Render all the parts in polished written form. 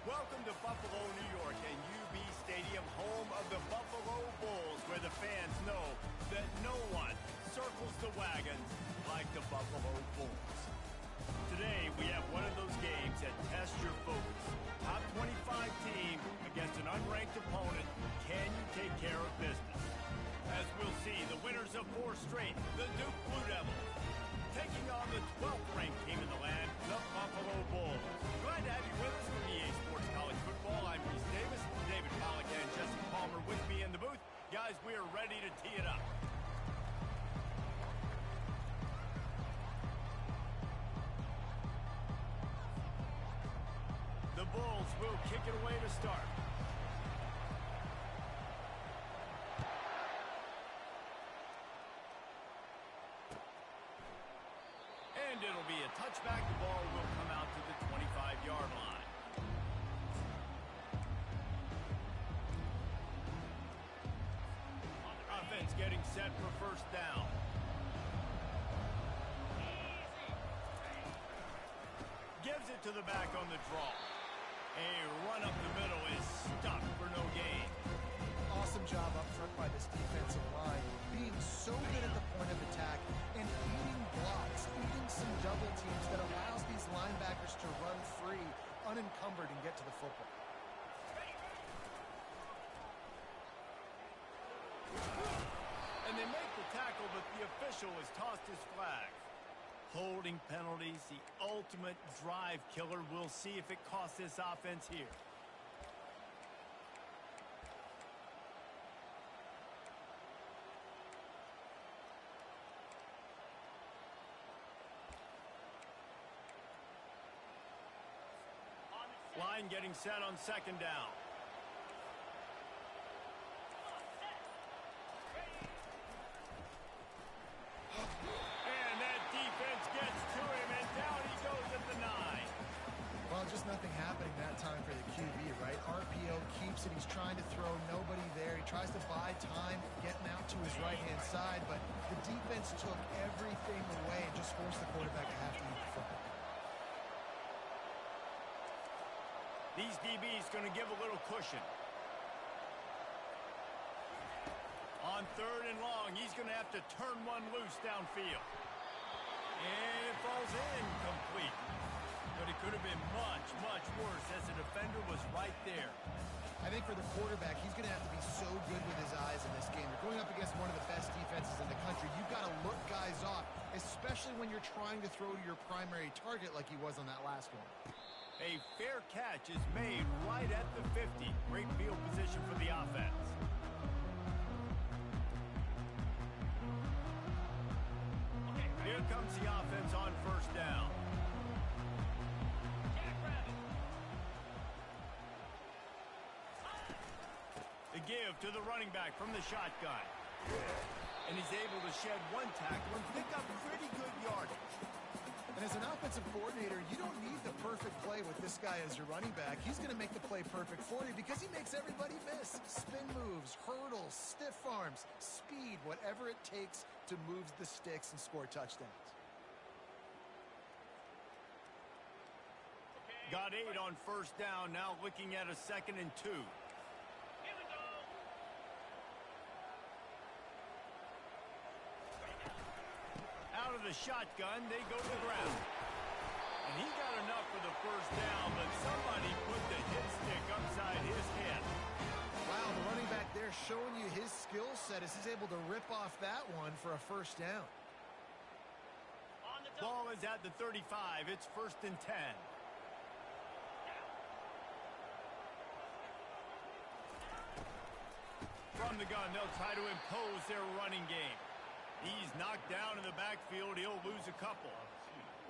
Welcome to Buffalo, New York, and UB Stadium, home of the Buffalo Bulls, where the fans know that no one circles the wagons like the Buffalo Bulls. Today, we have one of those games that tests your focus. Top 25 team against an unranked opponent. Can you take care of business? As we'll see, the winners of 4 straight, the Duke Blue Devils, taking on the 12th ranked team in the land, the Buffalo Bulls. Glad to have you with us from EA Sports College Football. I'm Reese Davis, David Pollack and Jesse Palmer with me in the booth. Guys, we are ready to tee it up. The Bulls will kick it away to start. And it'll be a touchback. The ball will come out to the 25-yard line. Offense getting set for first down. Gives it to the back on the draw. A run up the middle is stopped for no gain. Awesome job up front by this defensive line, being so good at the point of attack and eating blocks, eating some double teams that allows these linebackers to run free, unencumbered, and get to the football. And they make the tackle, but the official has tossed his flag. Holding penalties, the ultimate drive killer. We'll see if it costs this offense here. Line getting set on second down. And that defense gets to him, and down he goes at the 9. Well, just nothing happening that time for the QB, right? RPO keeps it. He's trying to throw, nobody there. He tries to buy time, getting out to his right-hand side, but the defense took everything away and just forced the quarterback to have to eat the football. These DBs going to give a little cushion. On third and long, he's going to have to turn one loose downfield. And it falls incomplete. But it could have been much, much worse as the defender was right there. I think for the quarterback, he's going to have to be so good with his eyes in this game. You're going up against one of the best defenses in the country. You've got to look guys off, especially when you're trying to throw to your primary target like he was on that last one. A fair catch is made right at the 50. Great field position for the offense. Here comes the offense on first down. The give to the running back from the shotgun. And he's able to shed one tackle and pick up pretty good yardage. And as an offensive coordinator, you don't need the perfect play with this guy as your running back. He's going to make the play perfect for you because he makes everybody miss. Spin moves, hurdles, stiff arms, speed, whatever it takes to move the sticks and score touchdowns. Got 8 on first down, now looking at a 2nd and 2. Out of the shotgun, they go to the ground. And he got enough for the first down, but somebody put the hit stick upside his head. Wow, the running back there showing you his skill set as he's able to rip off that one for a first down. Ball is at the 35. It's 1st and 10. From the gun, they'll try to impose their running game. He's knocked down in the backfield. He'll lose a couple.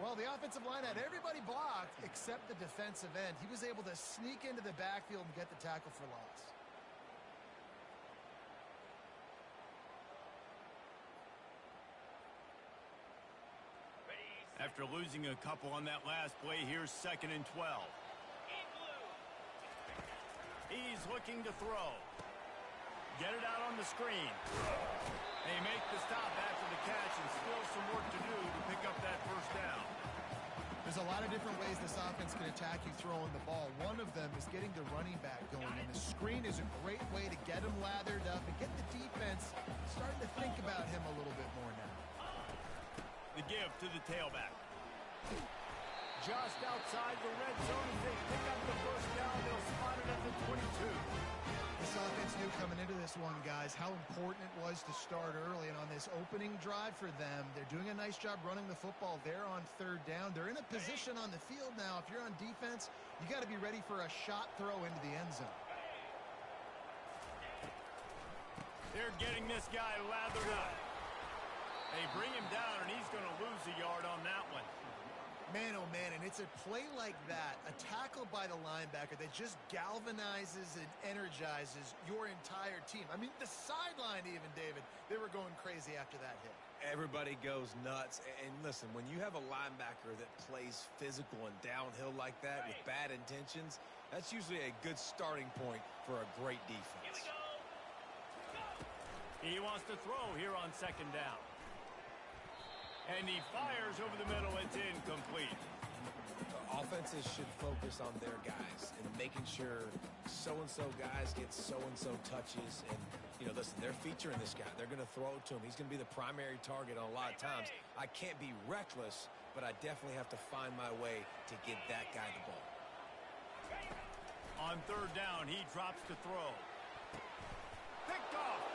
Well, the offensive line had everybody blocked except the defensive end. He was able to sneak into the backfield and get the tackle for loss. After losing a couple on that last play, here's 2nd and 12. He's looking to throw. Get it out on the screen. They make the stop after the catch and still some work to do to pick up that first down. There's a lot of different ways this offense can can attack you throwing the ball. One of them is getting the running back going, and the screen is a great way to get him lathered up and get the defense starting to think about him a little bit more now. The give to the tailback. Just outside the red zone as they pick up the first down. They'll spot it at the 22. This offense knew coming into this one, guys, how important it was to start early. And on this opening drive for them, they're doing a nice job running the football there on third down. They're in a position on the field now. If you're on defense, you got to be ready for a shot throw into the end zone. They're getting this guy lathered up. They bring him down, and he's going to lose a yard on that one. Man, oh man, and it's a play like that, a tackle by the linebacker that just galvanizes and energizes your entire team. I mean, the sideline even, David, they were going crazy after that hit. Everybody goes nuts. And listen, when you have a linebacker that plays physical and downhill like that with bad intentions, that's usually a good starting point for a great defense. He wants to throw here on second down. And he fires over the middle. It's incomplete. Offenses should focus on their guys and making sure so-and-so guys get so-and-so touches. And, you know, listen, they're featuring this guy. They're going to throw it to him. He's going to be the primary target on a lot of times. I can't be reckless, but I definitely have to find my way to get that guy the ball. On third down, he drops to throw. Picked off.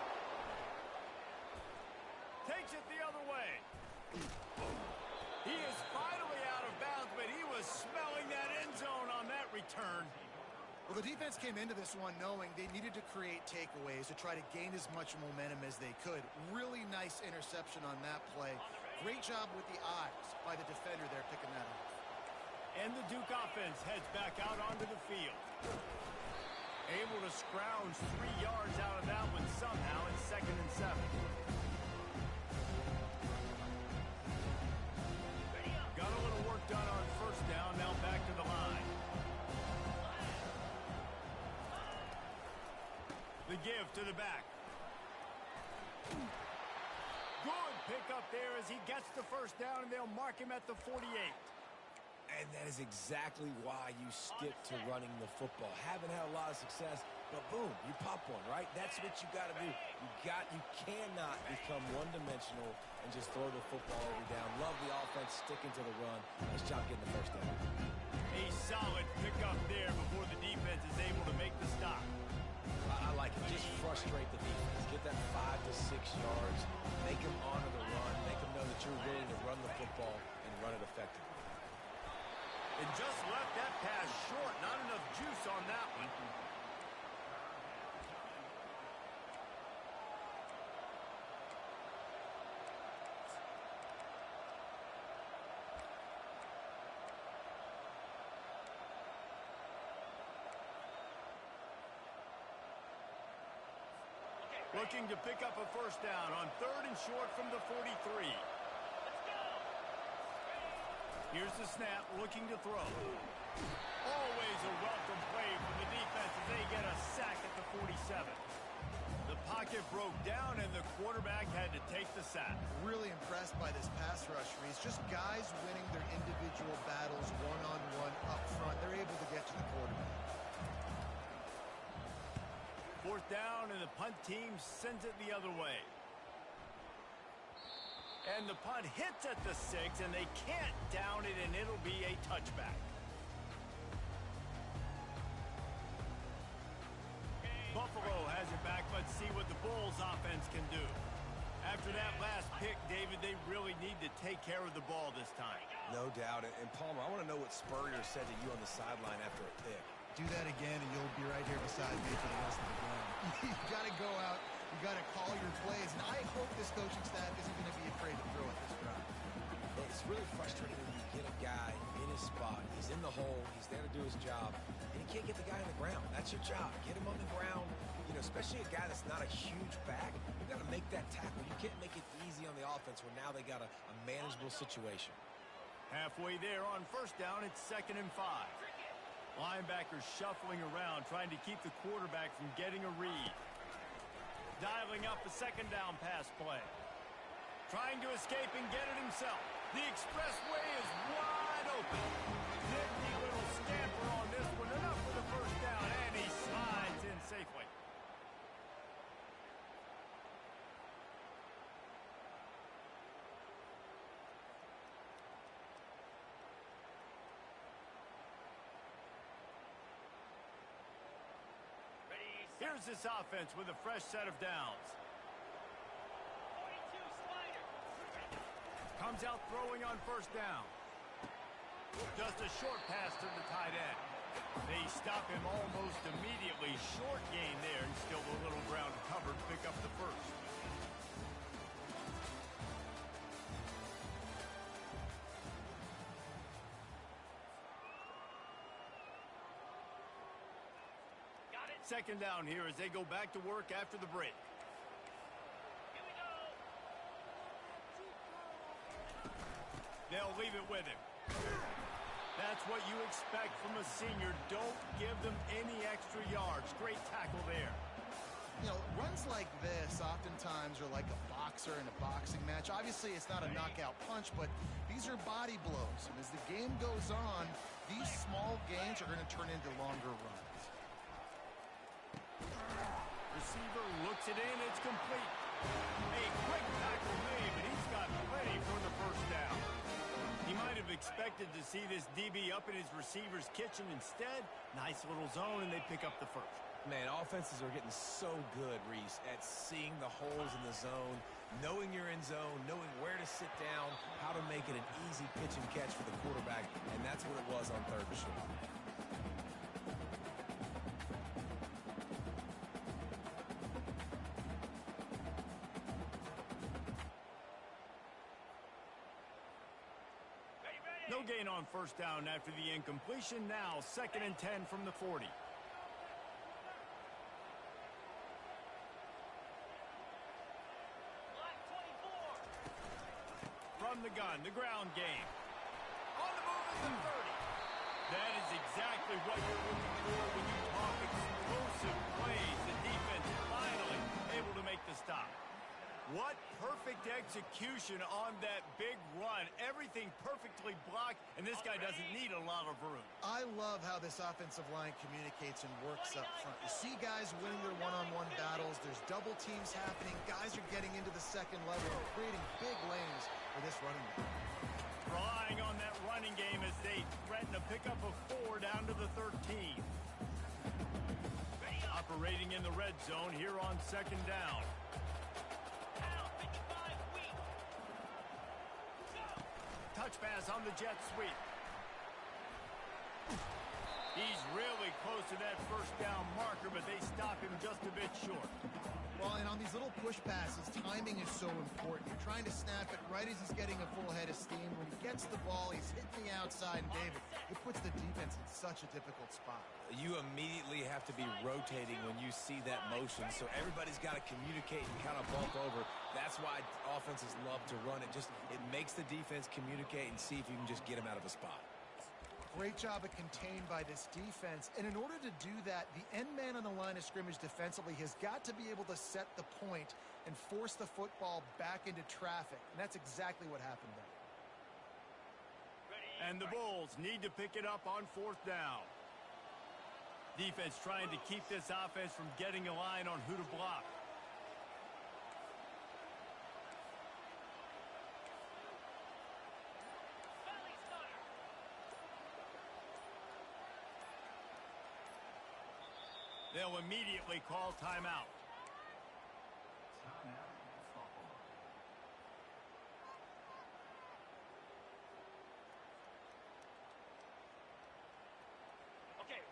Takes it the other way. He is finally out of bounds, but he was smelling that end zone on that return. Well, the defense came into this one knowing they needed to create takeaways to try to gain as much momentum as they could. Really nice interception on that play. Great job with the eyes by the defender there picking that up. And the Duke offense heads back out onto the field. Able to scrounge 3 yards out of that one somehow in 2nd and 7. Got a little work done on first down, now back to the line. The give to the back. Good pickup there as he gets the first down, and they'll mark him at the 48. And that is exactly why you stick to running the football. Haven't had a lot of success, but boom, you pop one, right? That's what you got to do. You cannot become one-dimensional and just throw the football every down. Love the offense sticking to the run. Nice job getting the first down. A solid pickup there before the defense is able to make the stop. I like it. Just frustrate the defense. Get that 5 to 6 yards. Make them honor the run. Make them know that you're willing to run the football and run it effectively. And just left that pass short. Not enough juice on that one. Looking to pick up a first down on 3rd and short from the 43. Here's the snap, looking to throw. Always a welcome play from the defense as they get a sack at the 47. The pocket broke down, and the quarterback had to take the sack. Really impressed by this pass rush, Reese. Just guys winning their individual battles one-on-one up front. They're able to get to the quarterback. 4th down, and the punt team sends it the other way. And the punt hits at the 6, and they can't down it, and it'll be a touchback. Buffalo has it back. Let's see what the Bulls offense can do. After that last pick, David, they really need to take care of the ball this time. No doubt. And Palmer, I want to know what Spurrier said to you on the sideline after a pick. Do that again, and you'll be right here beside me for the rest of the game. You got to go out. You got to call your plays. And I hope this coaching staff isn't going to be afraid to throw at this drive. It's really frustrating when you get a guy in his spot. He's in the hole. He's there to do his job. And you can't get the guy on the ground. That's your job. Get him on the ground. You know, especially a guy that's not a huge back. You got to make that tackle. You can't make it easy on the offense where now they got a manageable situation. Halfway there on first down, it's 2nd and 5. Linebackers shuffling around, trying to keep the quarterback from getting a read. Dialing up a 2nd down pass play. Trying to escape and get it himself. The expressway is wide open. Nifty little here's this offense with a fresh set of downs. Comes out throwing on first down. Just a short pass to the tight end. They stop him almost immediately. Short gain there, and still a little ground covered to pick up the first. Second down here as they go back to work after the break. They'll leave it with him. That's what you expect from a senior. Don't give them any extra yards. Great tackle there. You know, runs like this oftentimes are like a boxer in a boxing match. Obviously, it's not a knockout punch, but these are body blows. And as the game goes on, these small gains are going to turn into longer runs. Receiver looks it in. It's complete. A quick tackle made, but he's got plenty for the first down. He might have expected to see this DB up in his receiver's kitchen. Instead, nice little zone, and they pick up the first. Man, offenses are getting so good, Reese, at seeing the holes in the zone, knowing you're in zone, knowing where to sit down, how to make it an easy pitch and catch for the quarterback, and that's what it was on third and short. No gain on first down after the incompletion. Now 2nd and 10 from the 40. From the gun, the ground game. On the move is the 30. That is exactly what you're looking for when you talk explosive plays. The defense finally able to make the stop. What perfect execution on that big run. Everything perfectly blocked, and this guy doesn't need a lot of room. I love how this offensive line communicates and works up front. You see guys winning their one-on-one battles. There's double teams happening. Guys are getting into the second level and creating big lanes for this running back. Relying on that running game as they threaten a pickup of 4 down to the 13. Operating in the red zone here on 2nd down. Touch pass on the jet sweep. He's really close to that first down marker, but they stop him just a bit short. Well, and on these little push passes, timing is so important. You're trying to snap it right as he's getting a full head of steam. When he gets the ball, he's hitting the outside, and David, it puts the defense in such a difficult spot. You immediately have to be rotating when you see that motion, so everybody's got to communicate and kind of bump over. That's why offenses love to run it. It makes the defense communicate and see if you can just get him out of a spot. Great job of contained by this defense. And in order to do that, the end man on the line of scrimmage defensively has got to be able to set the point and force the football back into traffic. And that's exactly what happened there. And the Bulls need to pick it up on 4th down. Defense trying to keep this offense from getting a line on who to block. They'll immediately call timeout.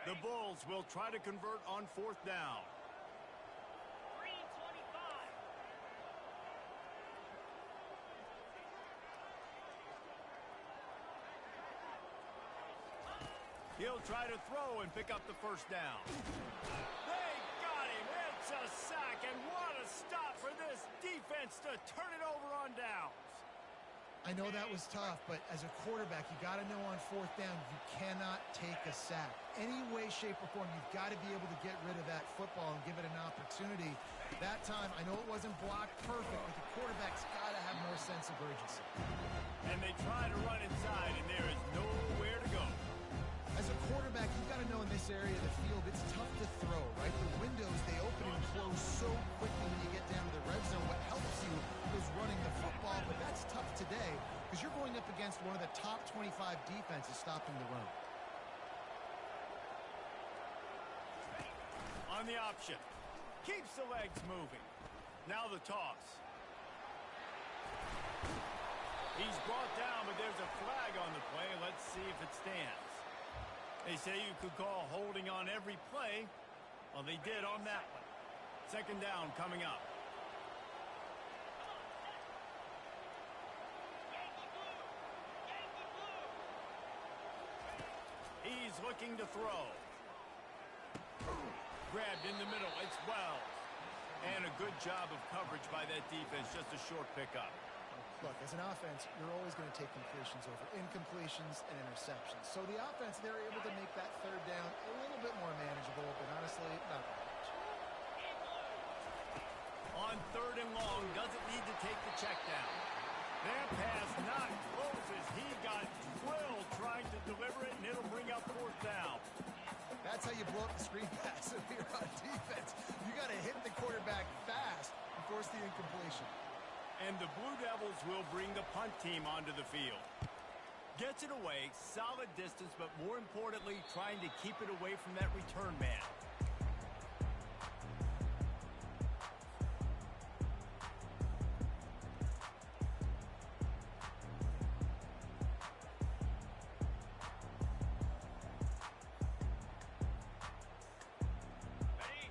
The Bulls will try to convert on 4th down. He'll try to throw and pick up the first down. They got him. It's a sack, and what a stop for this defense to turn it over on downs. I know that was tough, but as a quarterback, you got to know on 4th down, you cannot take a sack. Any way, shape, or form, you've got to be able to get rid of that football and give it an opportunity. That time, I know it wasn't blocked perfect, but the quarterback's got to have more sense of urgency. And they try to run inside, and there is nowhere to go. As a quarterback, you've got to know in this area of the field, it's tough to throw, right? The windows, they open and close so quickly when you get down to the red zone. What helps you is running the football, but that's tough today because you're going up against one of the top 25 defenses stopping the run. On the option. Keeps the legs moving. Now the toss. He's brought down, but there's a flag on the play. Let's see if it stands. They say you could call holding on every play. Well, they did on that one. Second down coming up. He's looking to throw. Grabbed in the middle. It's Wells. And a good job of coverage by that defense. Just a short pickup. Look, as an offense, you're always going to take completions over incompletions and interceptions. So the offense, they're able to make that third down a little bit more manageable, but honestly, not that much. On third and long, doesn't need to take the check down. That pass not close as he got drilled trying to deliver it, and it'll bring up fourth down. That's how you blow up the screen pass if you're on defense. You got to hit the quarterback fast and force the incompletion. And the Blue Devils will bring the punt team onto the field. Gets it away, solid distance, but more importantly, trying to keep it away from that return man.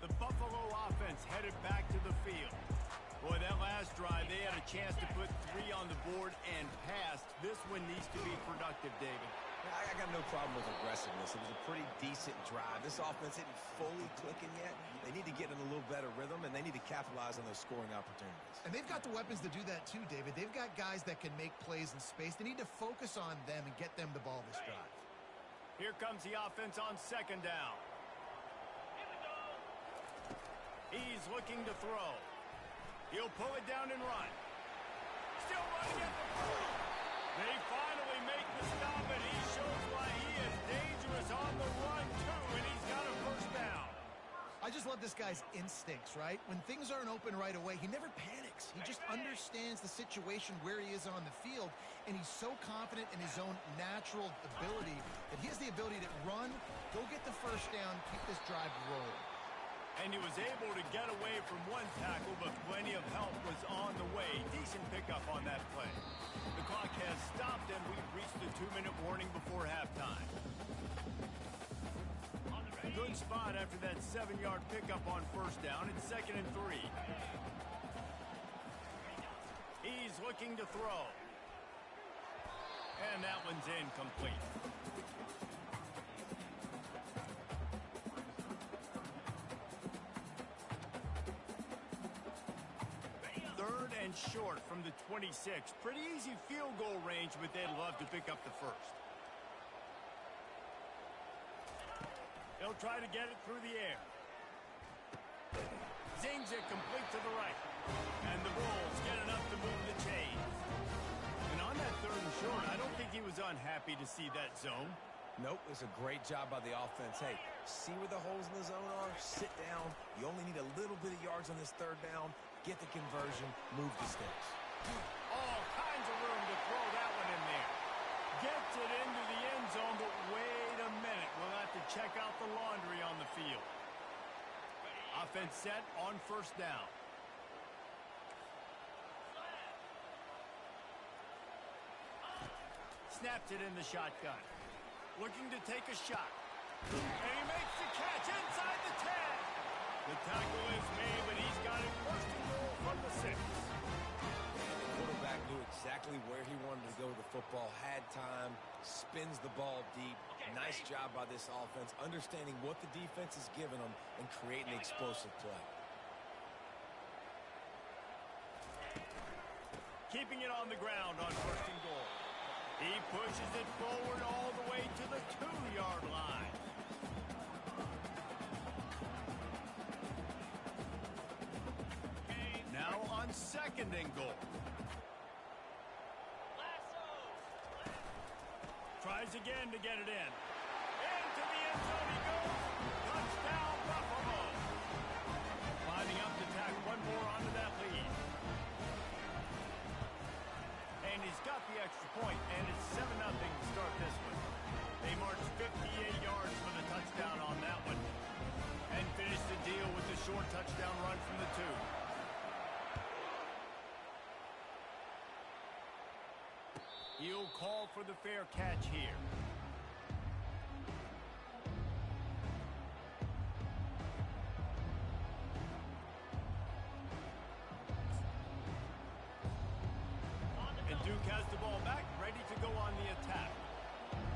The Buffalo offense headed back to the field. Boy, that last drive, they had a chance to put 3 on the board and passed. This one needs to be productive, David. I got no problem with aggressiveness. It was a pretty decent drive. This offense isn't fully clicking yet. They need to get in a little better rhythm, and they need to capitalize on those scoring opportunities. And they've got the weapons to do that too, David. They've got guys that can make plays in space. They need to focus on them and get them the ball this drive. Here comes the offense on second down. He's looking to throw. He'll pull it down and run. Still running at the point. They finally make the stop, and he shows why he is dangerous on the run, too, and he's got a first down. I just love this guy's instincts, right? When things aren't open right away, he never panics. He just understands the situation where he is on the field, and he's so confident in his own natural ability that he has the ability to run, go get the first down, keep this drive rolling. And he was able to get away from one tackle, but plenty of help was on the way. Decent pickup on that play. The clock has stopped, and we've reached the 2-minute warning before halftime. Good spot after that 7-yard pickup on first down. It's 2nd and 3. He's looking to throw. And that one's incomplete. Short from the 26. Pretty easy field goal range, but they'd love to pick up the first. They'll try to get it through the air. Zings it complete to the right. And the Bulls get enough to move the chains. And on that 3rd and short, I don't think he was unhappy to see that zone. Nope, it's a great job by the offense. Hey, see where the holes in the zone are? Sit down. You only need a little bit of yards on this 3rd down. Get the conversion, move the sticks. All kinds of room to throw that one in there. Gets it into the end zone, but wait a minute. We'll have to check out the laundry on the field. Offense set on first down. Snaps it in the shotgun. Looking to take a shot. And he makes the catch inside the 10. The tackle is made, but he's got it first and goal from the 6. The quarterback knew exactly where he wanted to go with the football, had time, spins the ball deep. Nice job by this offense, understanding what the defense is giving them and creating the explosive play. Keeping it on the ground on first and goal. He pushes it forward all the way to the 2-yard line. Now on 2nd and goal. Tries again to get it in. Into the end zone he goes. Touchdown, Buffalo. Lining up to tack one more onto that lead. And he's got the extra point, and it's 7-0 to start this one. They marched 58 yards for the touchdown on that one. And finished the deal with the short touchdown run will call for the fair catch here. And Duke has the ball back, ready to go on the attack.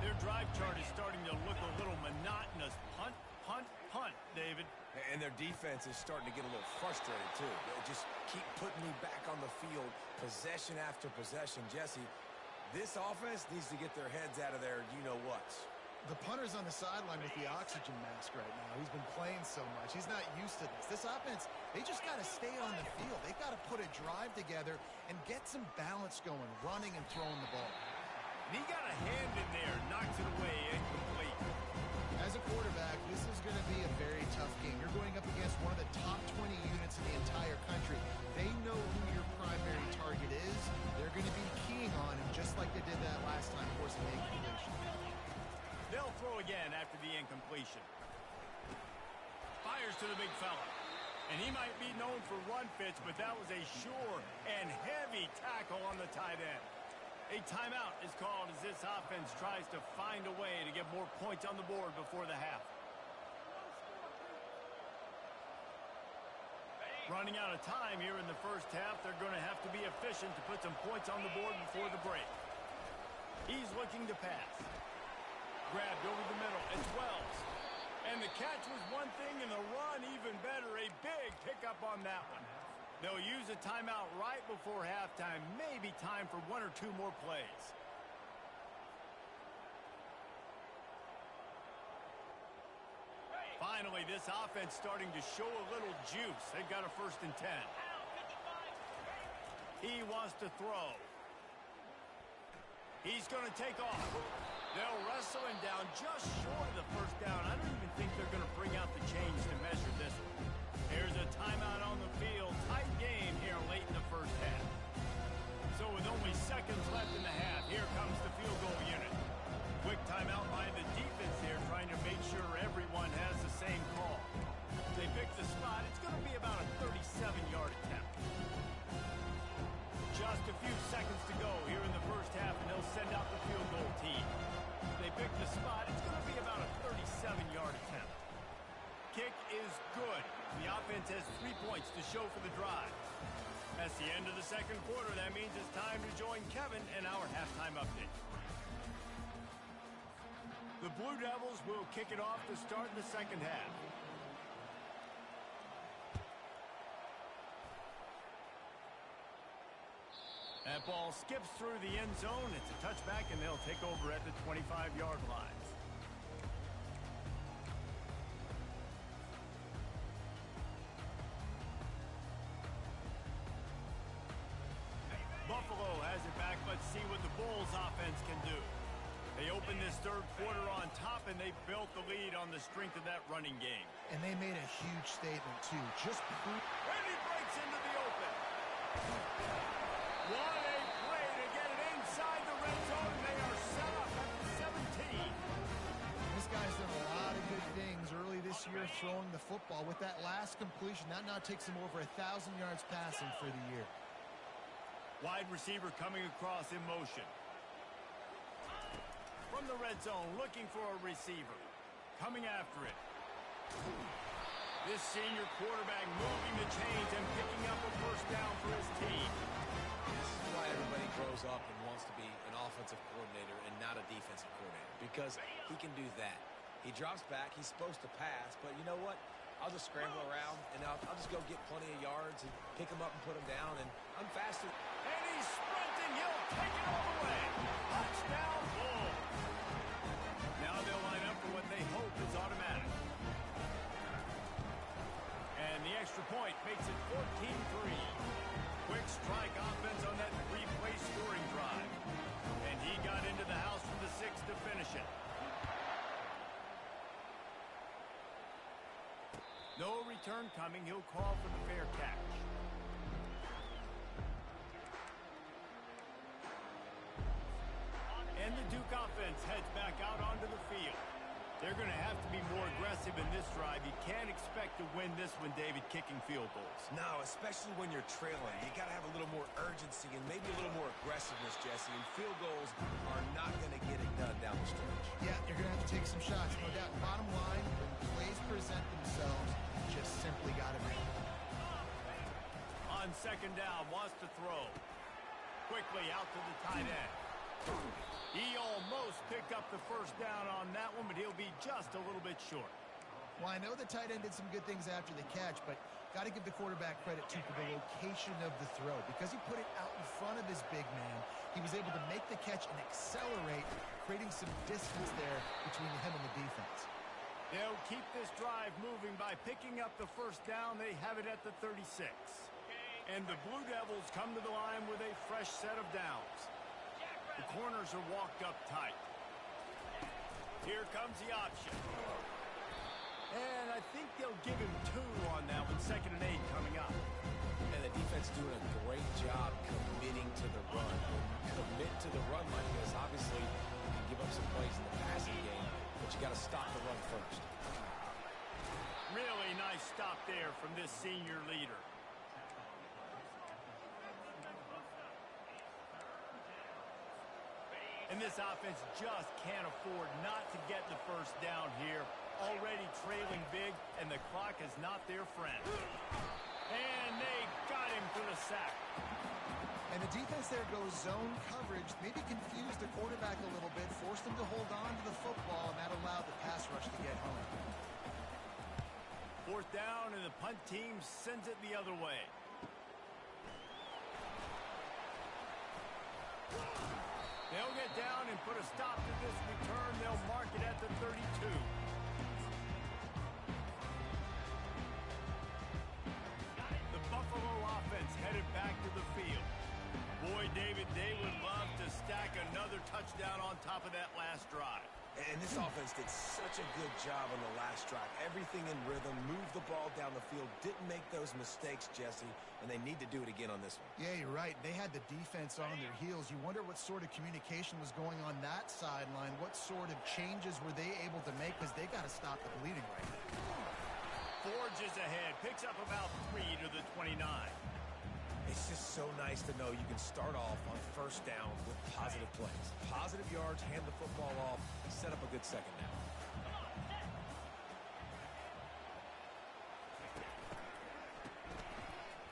Their drive chart is starting to look a little monotonous. Punt, punt, punt, David. And their defense is starting to get a little frustrated, too. They just keep putting me back on the field, possession after possession. Jesse, this offense needs to get their heads out of their you-know-whats. The punter's on the sideline with the oxygen mask right now. He's been playing so much. He's not used to this. This offense, they just got to stay on the field. They've got to put a drive together and get some balance going, running and throwing the ball. And he got a hand in there, knocks it away, incomplete. As a quarterback, this is going to be a very tough game. You're going up against one of the top 20 units in the entire country. They know who your primary target is. They're going to be keying on him just like they did that last time, forcing the incompletion. They'll throw again after the incompletion. Fires to the big fella. And he might be known for run fits, but that was a sure and heavy tackle on the tight end. A timeout is called as this offense tries to find a way to get more points on the board before the half. Running out of time here in the first half, they're going to have to be efficient to put some points on the board before the break. He's looking to pass. Grabbed over the middle. It's Wells. And the catch was one thing, and the run even better. A big pickup on that one. They'll use a timeout right before halftime. Maybe time for one or two more plays. Finally, this offense starting to show a little juice. They've got a 1st and 10. He wants to throw. He's going to take off. They'll wrestle him down just short of the 1st down. I don't even think they're going to bring out the chains to measure this one. Here's a timeout on the field. Tight game here late in the first half. So with only seconds left in the half, here comes the field goal unit. Quick timeout by the defense here, trying to make sure everyone has the same call. They pick the spot. It's going to be about a 37-yard attempt. Just a few seconds to go here in the first half, and they'll send out the field goal team. They pick the spot. It's going to be about a 37-yard attempt. Kick is good. The offense has 3 points to show for the drive. That's the end of the second quarter. That means it's time to join Kevin in our halftime update. The Blue Devils will kick it off to start the second half. That ball skips through the end zone. It's a touchback, and they'll take over at the 25-yard line. Buffalo has it back. Let's see what the Bulls offense can do. They opened this third quarter on top, and they built the lead on the strength of that running game. And they made a huge statement, too. And he breaks into the open. What a play to get it inside the red zone. They are set up at the 17. This guy's done a lot of good things early this year throwing the football. With that last completion, that now takes him over 1,000 yards passing for the year. Wide receiver coming across in motion. From the red zone, looking for a receiver. Coming after it. This senior quarterback moving the chains and picking up a 1st down for his team. This is why everybody grows up and wants to be an offensive coordinator and not a defensive coordinator, because he can do that. He drops back. He's supposed to pass, but you know what? I'll just scramble around, and I'll just go get plenty of yards and pick him up and put him down, and I'm faster. And he's sprinting. He'll take it all the way. Touchdown, Bulls. Now they'll line up for what they hope is automatic. And the extra point makes it 14-3. Quick strike offense on that 3-play scoring drive. And he got into the house for the 6 to finish it. No return coming. He'll call for the fair catch. And the Duke offense heads back out onto the field. They're going to have to be more aggressive in this drive. You can't expect to win this one, David, kicking field goals. No, especially when you're trailing. You got to have a little more urgency and maybe a little more aggressiveness, Jesse. And field goals are not going to get it done down the stretch. Yeah, you're going to have to take some shots, no doubt. Bottom line, when plays present themselves, you just simply got to make them. On second down, wants to throw. Quickly out to the tight end. He almost picked up the first down on that one, but he'll be just a little bit short. Well, I know the tight end did some good things after the catch, but got to give the quarterback credit, too, for the location of the throw. Because he put it out in front of his big man, he was able to make the catch and accelerate, creating some distance there between him and the defense. They'll keep this drive moving by picking up the first down. They have it at the 36. And the Blue Devils come to the line with a fresh set of downs. The corners are walked up tight. Here comes the option. And I think they'll give him 2 on that one. 2nd and 8 coming up. And the defense doing a great job committing to the run. When you commit to the run like this, obviously you can give up some plays in the passing game, but you got to stop the run first. Really nice stop there from this senior leader. And this offense just can't afford not to get the first down here. Already trailing big, and the clock is not their friend. And they got him for the sack. And the defense there goes zone coverage, maybe confused the quarterback a little bit, forced him to hold on to the football, and that allowed the pass rush to get home. 4th down, and the punt team sends it the other way. They'll get down and put a stop to this return. They'll mark it at the 32. The Buffalo offense headed back to the field. Boy, David, they would love to stack another touchdown on top of that last drive. And this offense did such a good job on the last drive. Everything in rhythm, moved the ball down the field, didn't make those mistakes, Jesse, and they need to do it again on this one. Yeah, you're right. They had the defense on their heels. You wonder what sort of communication was going on that sideline. What sort of changes were they able to make, because they got to stop the bleeding right now. Forges ahead, picks up about 3 to the 29. It's just so nice to know you can start off on first down with positive plays. Positive yards, hand the football off, set up a good second down.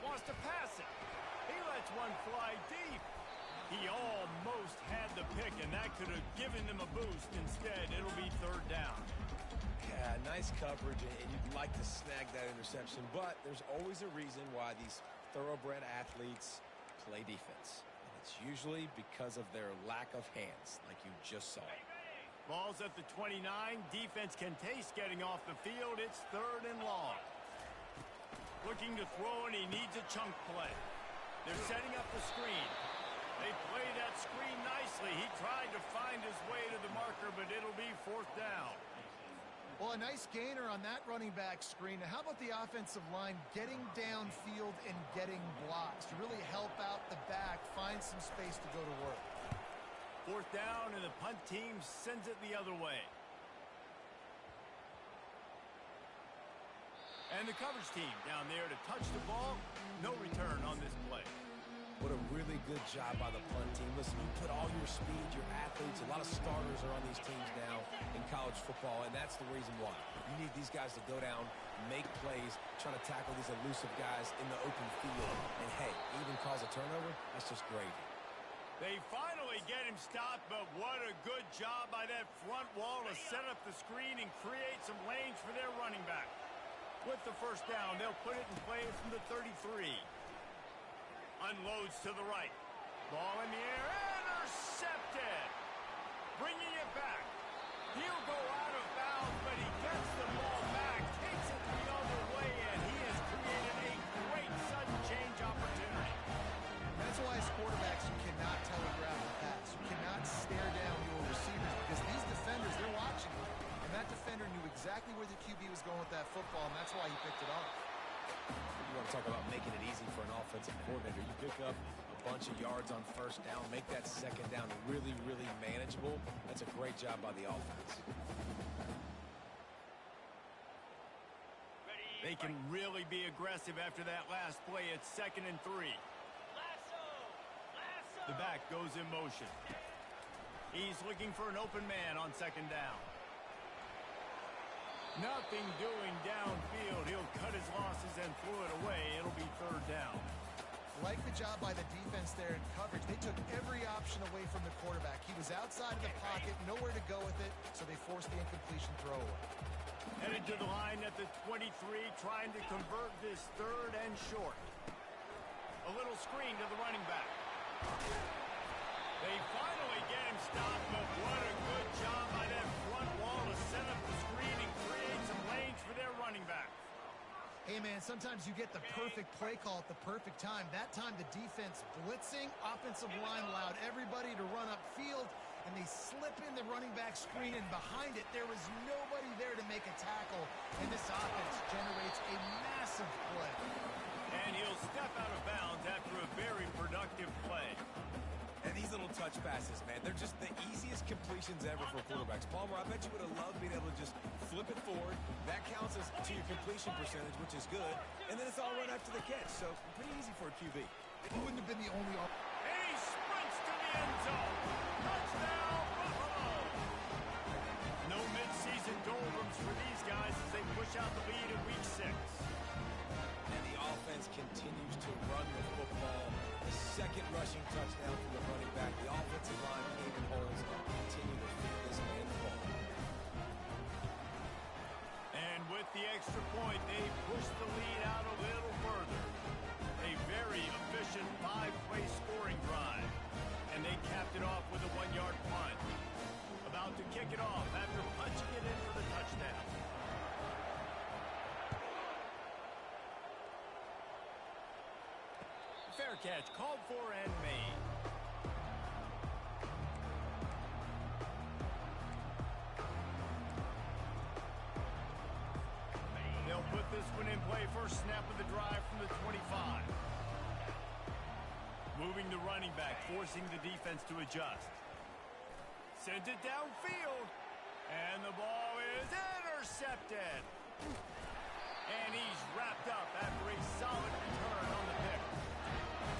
Wants to pass it. He lets one fly deep. He almost had the pick, and that could have given them a boost. Instead, it'll be 3rd down. Yeah, nice coverage, and you'd like to snag that interception, but there's always a reason why these thoroughbred athletes play defense. And it's usually because of their lack of hands, like you just saw. Ball's at the 29. Defense can taste getting off the field. It's 3rd and long. Looking to throw, and he needs a chunk play. They're setting up the screen. They play that screen nicely. He tried to find his way to the marker, but it'll be 4th down. Well, a nice gainer on that running back screen. Now, how about the offensive line getting downfield and getting blocks to really help out the back, find some space to go to work? 4th down, and the punt team sends it the other way. And the coverage team down there to touch the ball. No return on this play. What a really good job by the punt team. Listen, you put all your speed, your athletes, a lot of starters are on these teams now in college football, and that's the reason why. You need these guys to go down, make plays, trying to tackle these elusive guys in the open field. And, hey, even cause a turnover, that's just gravy. They finally get him stopped, but what a good job by that front wall to set up the screen and create some lanes for their running back. With the first down, they'll put it in play from the 33. Unloads to the right. Ball in the air. Intercepted. Bringing it back. He'll go out of bounds, but he gets the ball back. Takes it the other way, and he has created a great sudden change opportunity. That's why as quarterbacks, you cannot telegraph the pass. You cannot stare down your receivers, because these defenders, they're watching you. And that defender knew exactly where the QB was going with that football, and that's why he picked it off. You want to talk about making it easy for an offensive coordinator. You pick up a bunch of yards on first down, make that second down really, really manageable. That's a great job by the offense. They can really be aggressive after that last play. It's 2nd and 3. The back goes in motion. He's looking for an open man on 2nd down. Nothing doing downfield. He'll cut his losses and throw it away. It'll be 3rd down. Like the job by the defense there in coverage. They took every option away from the quarterback. He was outside of the pocket, nowhere to go with it, so they forced the incompletion throwaway. Headed to the line at the 23, trying to convert this 3rd and short. A little screen to the running back. They finally get him stopped, but what a good job by that front wall to set up the screen and create some lanes for their running back. Hey, man, sometimes you get the perfect play call at the perfect time. That time the defense blitzing, offensive line allowed everybody to run upfield, and they slip in the running back screen, and behind it there was nobody there to make a tackle, and this offense generates a massive play. And he'll step out of bounds after a very productive play. And these little touch passes, man, they're just the easiest completions ever for quarterbacks. Palmer, I bet you would have loved being able to just flip it forward. That counts as to your completion percentage, which is good. And then it's all run after the catch, so pretty easy for a QB. He wouldn't have been the only... And he sprints to the end zone. Touchdown, Buffalo! No midseason doldrums for these guys as they push out the lead in Week 6. And the offense continues to run the football. The 2nd rushing touchdown from the running back. The offensive line came in holes and continue to feed this man the ball. And with the extra point, they push the lead out a little further. A very efficient 5-play scoring drive. And they capped it off with a 1-yard punt. About to kick it off after punching it in for the touchdown. Fair catch called for and made. They'll put this one in play. First snap of the drive from the 25. Moving the running back, forcing the defense to adjust. Sends it downfield. And the ball is intercepted. And he's wrapped up after a solid return on the pick.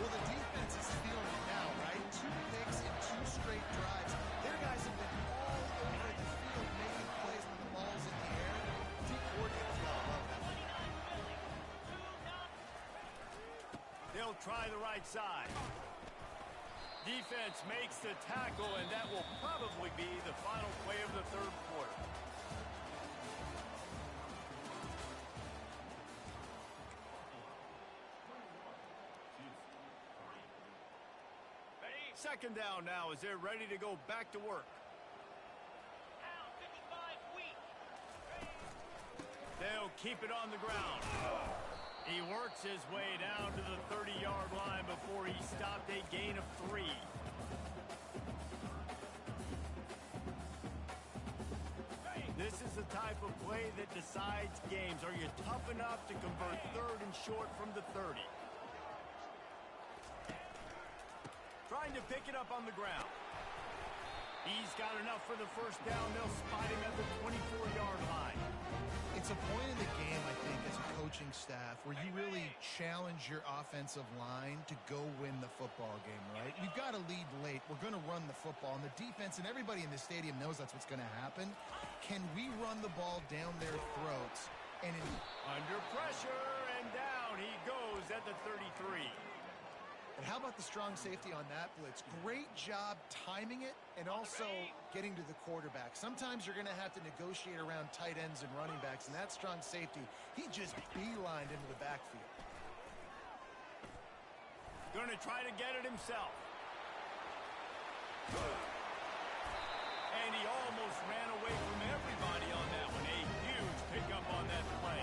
Well, the defense is feeling it now, right? 2 picks in 2 straight drives. Their guys have been all over the field making plays when the ball's in the air. De-coordinated well. Love that. They'll try the right side. Defense makes the tackle, and that will probably be the final play of the 3rd quarter. Second down now as they're ready to go back to work. They'll keep it on the ground. He works his way down to the 30-yard line before he stopped, a gain of 3. This is the type of play that decides games. Are you tough enough to convert 3rd and short from the 30? Trying to pick it up on the ground. He's got enough for the first down. They'll spot him at the 24-yard line. It's a point in the game, I think, as a coaching staff where you really challenge your offensive line to go win the football game, right? We've got to lead late. We're going to run the football. And the defense and everybody in the stadium knows that's what's going to happen. Can we run the ball down their throats? And under pressure and down he goes at the 33. And how about the strong safety on that blitz? Great job timing it and also getting to the quarterback. Sometimes you're going to have to negotiate around tight ends and running backs, and that strong safety, he just beelined into the backfield. Going to try to get it himself. And he almost ran away from everybody on that one. A huge pickup on that play.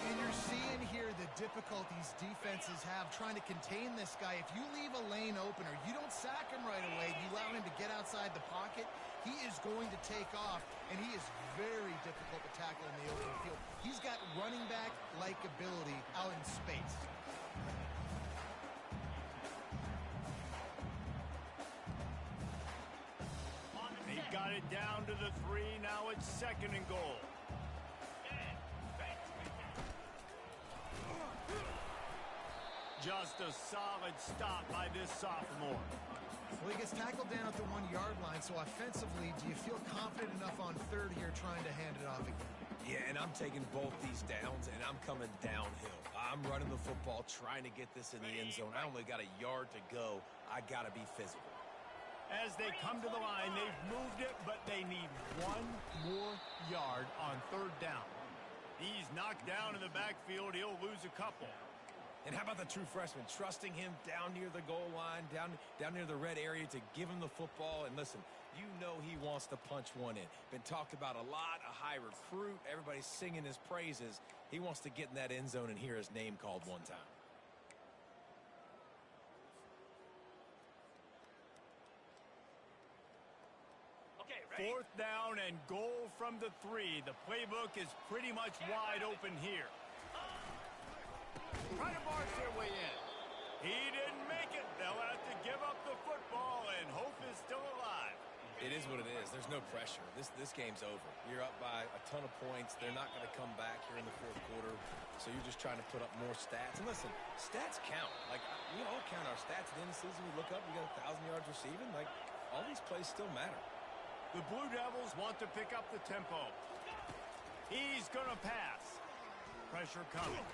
And you're seeing here the difficulties defenses have trying to contain this guy. If you leave a lane open or you don't sack him right away, you allow him to get outside the pocket, he is going to take off, and he is very difficult to tackle in the open field. He's got running back-like ability out in space. They've got it down to the 3. Now it's 2nd and goal. just a solid stop by this sophomore. Well, he gets tackled down at the 1-yard line, so offensively, do you feel confident enough on third here trying to hand it off again? Yeah, and I'm taking both these downs, and I'm coming downhill. I'm running the football, trying to get this in the end zone. I only got a yard to go. I got to be physical. As they come to the line, they've moved it, but they need one more yard on third down. He's knocked down in the backfield. He'll lose a couple. And how about the true freshman, trusting him down near the goal line, down near the red area to give him the football. And listen, you know he wants to punch one in. Been talked about a lot, a high recruit. Everybody's singing his praises. He wants to get in that end zone and hear his name called one time. Okay, ready? Fourth down and goal from the 3. The playbook is pretty much wide open here. Trying to march their way in. He didn't make it. They'll have to give up the football, and hope is still alive. It is what it is. There's no pressure. This game's over. You're up by a ton of points. They're not going to come back here in the fourth quarter, so you're just trying to put up more stats. And listen, stats count. Like, we all count our stats. At the end of the season, we look up, we got 1,000 yards receiving. Like, all these plays still matter. The Blue Devils want to pick up the tempo. He's going to pass. Pressure coming.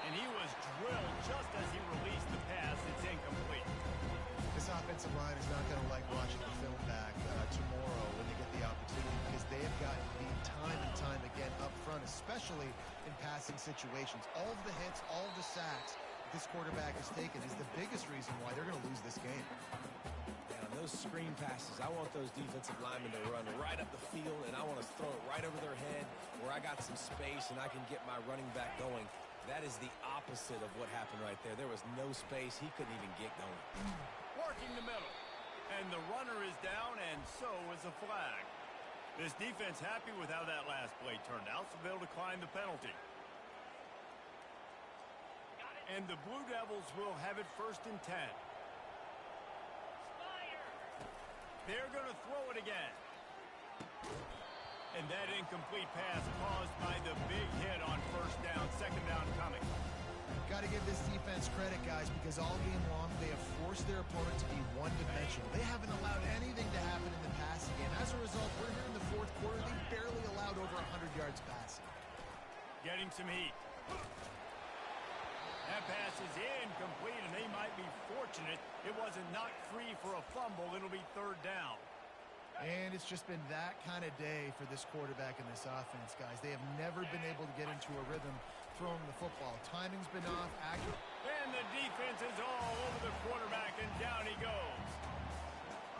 And he was drilled just as he released the pass. It's incomplete. This offensive line is not going to like watching the film back tomorrow when they get the opportunity, because they have gotten beat time and time again up front, especially in passing situations. All of the hits, all of the sacks this quarterback has taken is the biggest reason why they're going to lose this game. And on those screen passes, I want those defensive linemen to run right up the field, and I want to throw it right over their head where I got some space and I can get my running back going. That is the opposite of what happened right there. There was no space. He couldn't even get going. Working the middle. And the runner is down, and so is a flag. This defense happy with how that last play turned out, so they'll decline the penalty. And the Blue Devils will have it 1st and 10. They're going to throw it again. And that incomplete pass caused by the big hit on 1st down, 2nd down coming. Got to give this defense credit, guys, because all game long they have forced their opponent to be one-dimensional. They haven't allowed anything to happen in the passing game. As a result, we're here in the fourth quarter. They barely allowed over 100 yards passing. Getting some heat. That pass is incomplete, and they might be fortunate it wasn't knocked free for a fumble. It'll be 3rd down. And it's just been that kind of day for this quarterback and this offense, guys. They have never been able to get into a rhythm throwing the football. Timing's been off, accurate. And the defense is all over the quarterback, and down he goes.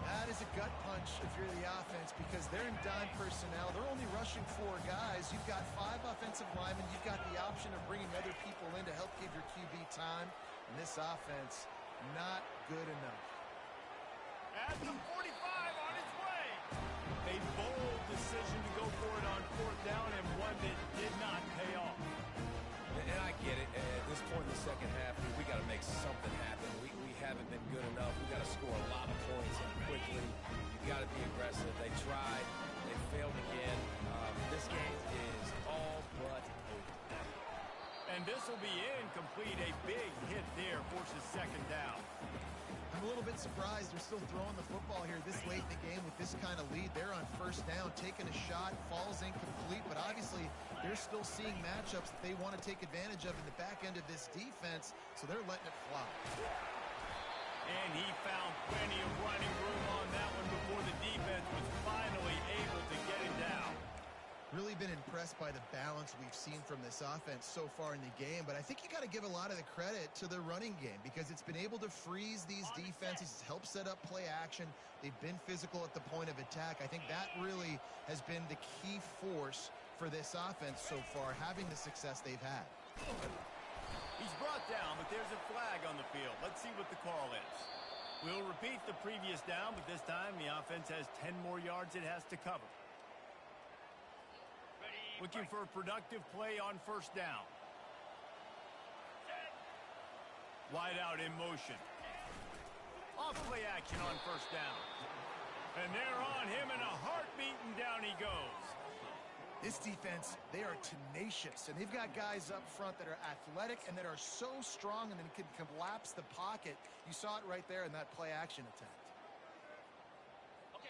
That is a gut punch if you're the offense, because they're in dime personnel. They're only rushing 4 guys. You've got 5 offensive linemen. You've got the option of bringing other people in to help give your QB time. And this offense, not good enough. At the 45 on its way. A bold decision to go for it on 4th down, and one that did not pay off. And I get it. At this point in the second half, we got to make something happen. We haven't been good enough. We got to score a lot of points and quickly. You got to be aggressive. They tried. They failed again. This game is all but over. And this will be incomplete. A big hit there forces 2nd down. I'm a little bit surprised they're still throwing the football here this late in the game with this kind of lead. They're on 1st down, taking a shot, falls incomplete, but obviously they're still seeing matchups that they want to take advantage of in the back end of this defense, so they're letting it fly. And he found plenty of running room on that one before the defense was finally able to get him down. Really been impressed by the balance we've seen from this offense so far in the game, but I think you got to give a lot of the credit to the running game, because it's been able to freeze these defenses, help set up play action. They've been physical at the point of attack. I think that really has been the key force for this offense so far, having the success they've had. He's brought down, but there's a flag on the field. Let's see what the call is. We'll repeat the previous down, but this time the offense has 10 more yards it has to cover. Looking for a productive play on 1st down. Wide out in motion. Off play action on 1st down. And they're on him in a heartbeat, and down he goes. This defense, they are tenacious, and they've got guys up front that are athletic and that are so strong and then can collapse the pocket. You saw it right there in that play-action attempt.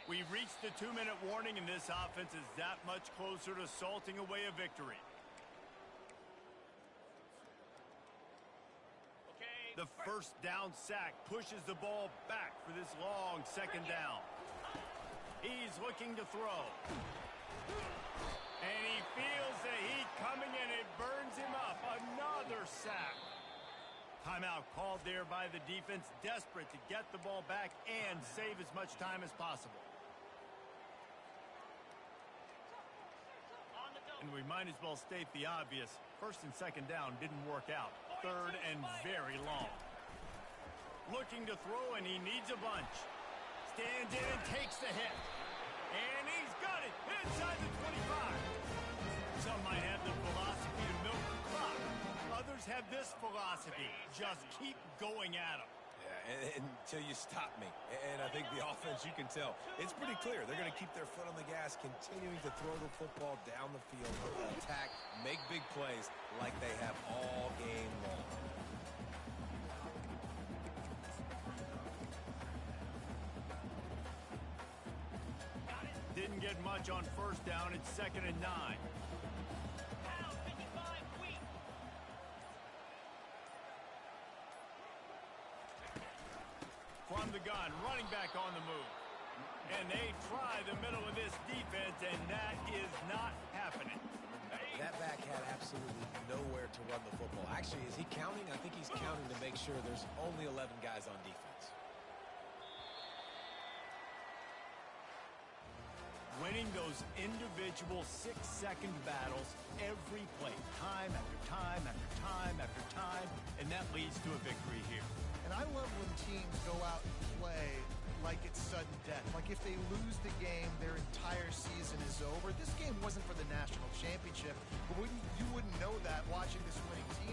We've reached the 2-minute warning, and this offense is that much closer to salting away a victory. The first down sack pushes the ball back for this long second down. He's looking to throw. And he feels the heat coming, and it burns him up. Another sack. Timeout called there by the defense, desperate to get the ball back and save as much time as possible. And we might as well state the obvious. First and second down didn't work out. Third and very long. Looking to throw, and he needs a bunch. Stands in and takes the hit. And he's got it inside the 25. Some might have the philosophy to milk the clock. Others have this philosophy. Just keep going at them. Yeah, until you stop me. And I think the offense, you can tell, it's pretty clear. They're going to keep their foot on the gas, continuing to throw the football down the field, attack, make big plays like they have all game long. Didn't get much on first down. It's 2nd and 9. From the gun, running back on the move. And they try the middle of this defense, and that is not happening. That back had absolutely nowhere to run the football. Actually, is he counting? I think he's counting to make sure there's only 11 guys on defense. Winning those individual 6-second battles every play, time after time after time after time, and that leads to a victory here. And I love when teams go out and play like it's sudden death. Like if they lose the game, their entire season is over. This game wasn't for the national championship, but you wouldn't know that watching this winning team.